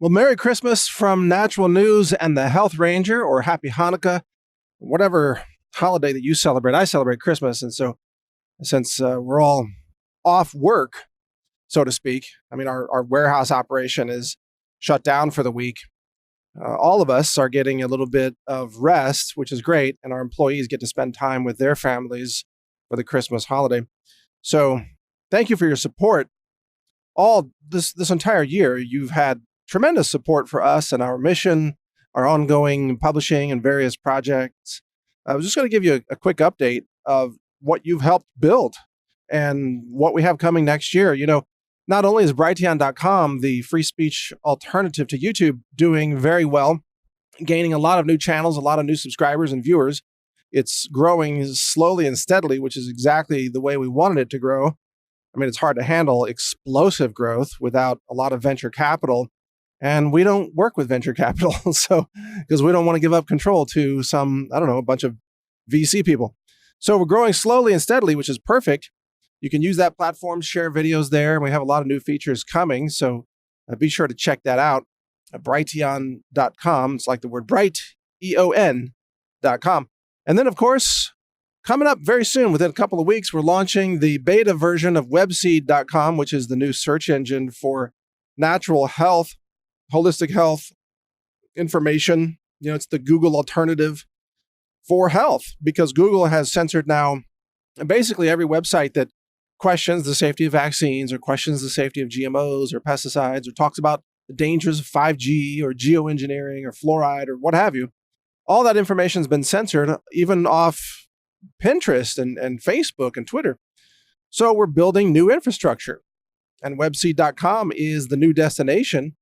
Well, Merry Christmas from Natural News and the Health Ranger, or Happy Hanukkah, whatever holiday that you celebrate. I celebrate Christmas. And so, since we're all off work, so to speak, I mean, our warehouse operation is shut down for the week. All of us are getting a little bit of rest, which is great. And our employees get to spend time with their families for the Christmas holiday. So, thank you for your support. All this entire year, you've had tremendous support for us and our mission, our ongoing publishing and various projects. I was just going to give you a quick update of what you've helped build and what we have coming next year. You know, not only is Brighteon.com, the free speech alternative to YouTube, doing very well, gaining a lot of new channels, a lot of new subscribers and viewers. It's growing slowly and steadily, which is exactly the way we wanted it to grow. I mean, it's hard to handle explosive growth without a lot of venture capital. And we don't work with venture capital, because we don't want to give up control to a bunch of VC people. So we're growing slowly and steadily, which is perfect. You can use that platform, share videos there. We have a lot of new features coming, so be sure to check that out at Brighteon.com. It's like the word bright, EON.com. And then, of course, coming up very soon, within a couple of weeks, we're launching the beta version of webseed.com, which is the new search engine for natural health, holistic health information. You know, it's the Google alternative for health, because Google has censored now basically every website that questions the safety of vaccines or questions the safety of GMOs or pesticides or talks about the dangers of 5G or geoengineering or fluoride or what have you. All that information has been censored, even off Pinterest and Facebook and Twitter. So we're building new infrastructure, and webseed.com is the new destination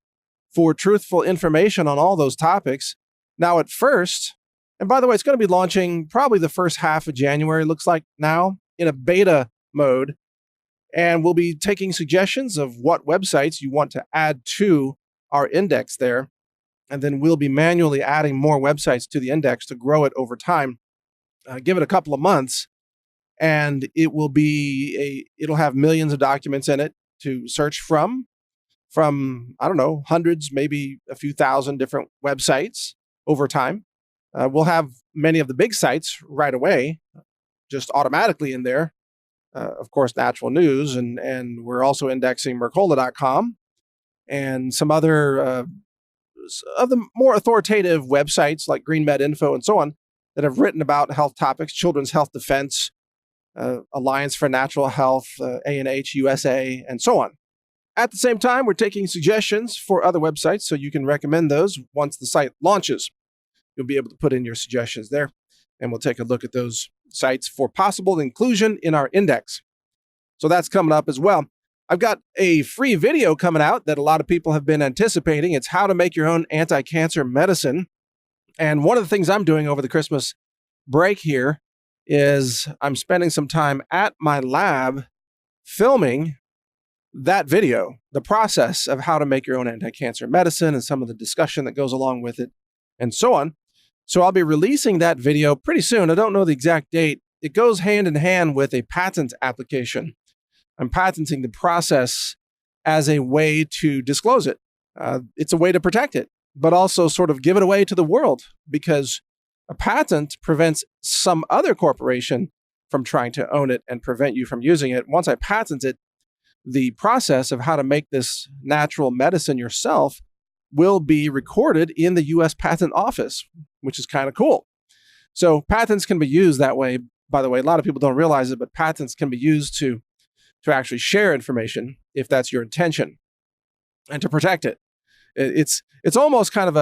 for truthful information on all those topics. Now, at first, and by the way, it's going to be launching probably the first half of January, looks like now, in a beta mode. And we'll be taking suggestions of what websites you want to add to our index there. And then we'll be manually adding more websites to the index to grow it over time. Give it a couple of months, and it'll have millions of documents in it to search from, I don't know, hundreds, maybe a few thousand different websites over time. We'll have many of the big sites right away, just automatically in there. Of course, Natural News, and we're also indexing Mercola.com and some other of the more authoritative websites like Green Med Info and so on that have written about health topics, Children's Health Defense, Alliance for Natural Health, A&H USA, and so on. At the same time, we're taking suggestions for other websites, so you can recommend those once the site launches. You'll be able to put in your suggestions there, and we'll take a look at those sites for possible inclusion in our index. So that's coming up as well. I've got a free video coming out that a lot of people have been anticipating. It's how to make your own anti-cancer medicine. And one of the things I'm doing over the Christmas break here is I'm spending some time at my lab filming that video, the process of how to make your own anti-cancer medicine and some of the discussion that goes along with it and so on. So I'll be releasing that video pretty soon. I don't know the exact date. It goes hand in hand with a patent application. I'm patenting the process as a way to disclose it. It's a way to protect it, but also sort of give it away to the world, because a patent prevents some other corporation from trying to own it and prevent you from using it. Once I patent it, the process of how to make this natural medicine yourself will be recorded in the U.S. Patent Office, which is kind of cool. So patents can be used that way. By the way, a lot of people don't realize it, but patents can be used to actually share information if that's your intention, and to protect it. It's almost kind of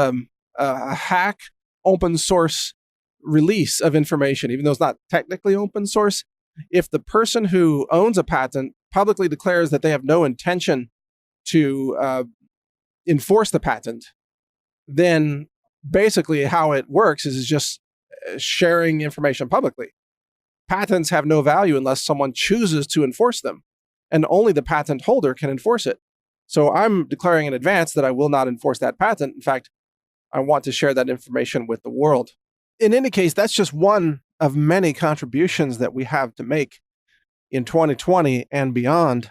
a hack open source release of information, even though it's not technically open source. If the person who owns a patent publicly declares that they have no intention to enforce the patent, then basically how it works is just sharing information publicly. Patents have no value unless someone chooses to enforce them, and only the patent holder can enforce it. So I'm declaring in advance that I will not enforce that patent. In fact, I want to share that information with the world. In any case, that's just one of many contributions that we have to make in 2020 and beyond.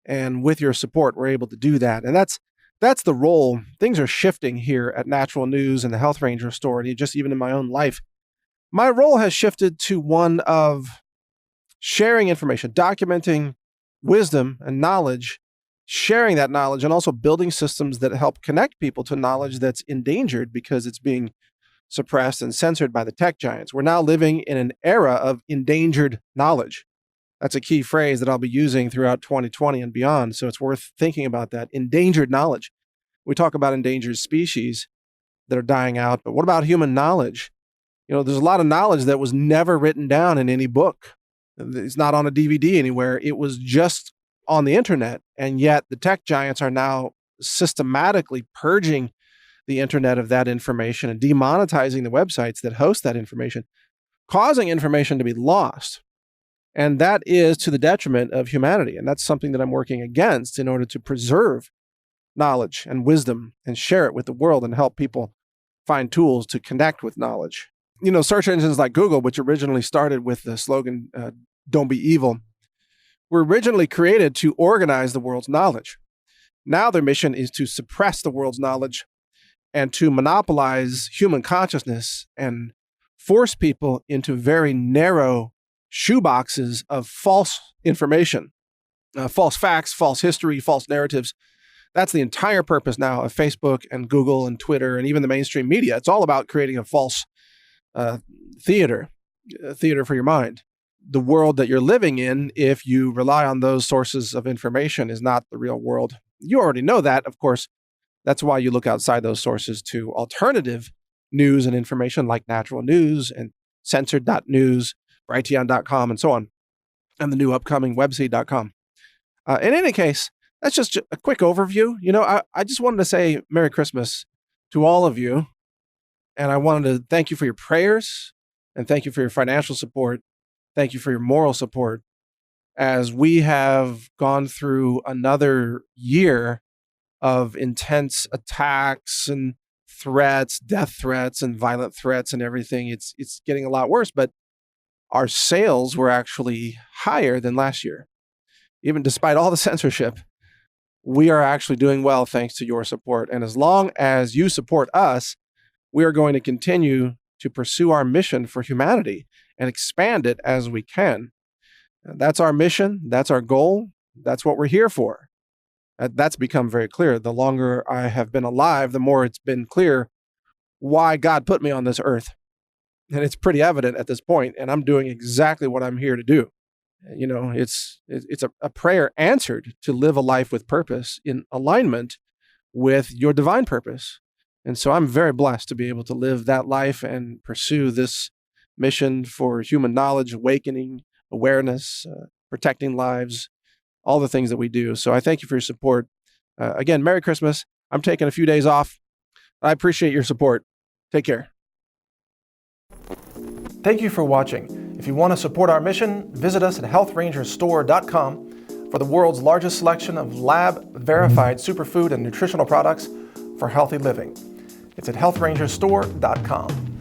And with your support, we're able to do that. And that's That's the role. Things are shifting here at Natural News and the Health Ranger store, and just even in my own life. My role has shifted to one of sharing information, documenting wisdom and knowledge, sharing that knowledge, and also building systems that help connect people to knowledge that's endangered because it's being suppressed and censored by the tech giants. We're now living in an era of endangered knowledge. That's a key phrase that I'll be using throughout 2020 and beyond, so it's worth thinking about that. Endangered knowledge. We talk about endangered species that are dying out, but what about human knowledge? There's a lot of knowledge that was never written down in any book. It's not on a DVD anywhere. It was just on the internet, and yet the tech giants are now systematically purging the internet of that information and demonetizing the websites that host that information, causing information to be lost. And that is to the detriment of humanity. And that's something that I'm working against in order to preserve knowledge and wisdom and share it with the world and help people find tools to connect with knowledge. Search engines like Google, which originally started with the slogan, "Don't be evil," were originally created to organize the world's knowledge. Now their mission is to suppress the world's knowledge and to monopolize human consciousness and force people into very narrow shoeboxes of false information, false facts, false history, false narratives. That's the entire purpose now of Facebook and Google and Twitter and even the mainstream media. It's all about creating a false theater for your mind. The world that you're living in, if you rely on those sources of information, is not the real world. You already know that, of course. That's why you look outside those sources to alternative news and information like Natural News and censored.news, Brighteon.com, and so on, and the new upcoming webseed.com. In any case, that's just a quick overview. I just wanted to say Merry Christmas to all of you. And I wanted to thank you for your prayers and thank you for your financial support. Thank you for your moral support as we have gone through another year of intense attacks and threats, death threats and violent threats and everything. It's getting a lot worse, but our sales were actually higher than last year. Even despite all the censorship, we are actually doing well thanks to your support. And as long as you support us, we are going to continue to pursue our mission for humanity and expand it as we can. That's our mission. That's our goal. That's what we're here for. That's become very clear. The longer I have been alive, the more it's been clear why God put me on this earth. And it's pretty evident at this point, and I'm doing exactly what I'm here to do. It's a prayer answered to live a life with purpose in alignment with your divine purpose. And so I'm very blessed to be able to live that life and pursue this mission for human knowledge, awakening, awareness, protecting lives, all the things that we do. So I thank you for your support. Again, Merry Christmas. I'm taking a few days off. I appreciate your support. Take care. Thank you for watching. If you want to support our mission, visit us at healthrangerstore.com for the world's largest selection of lab-verified superfood and nutritional products for healthy living. It's at healthrangerstore.com.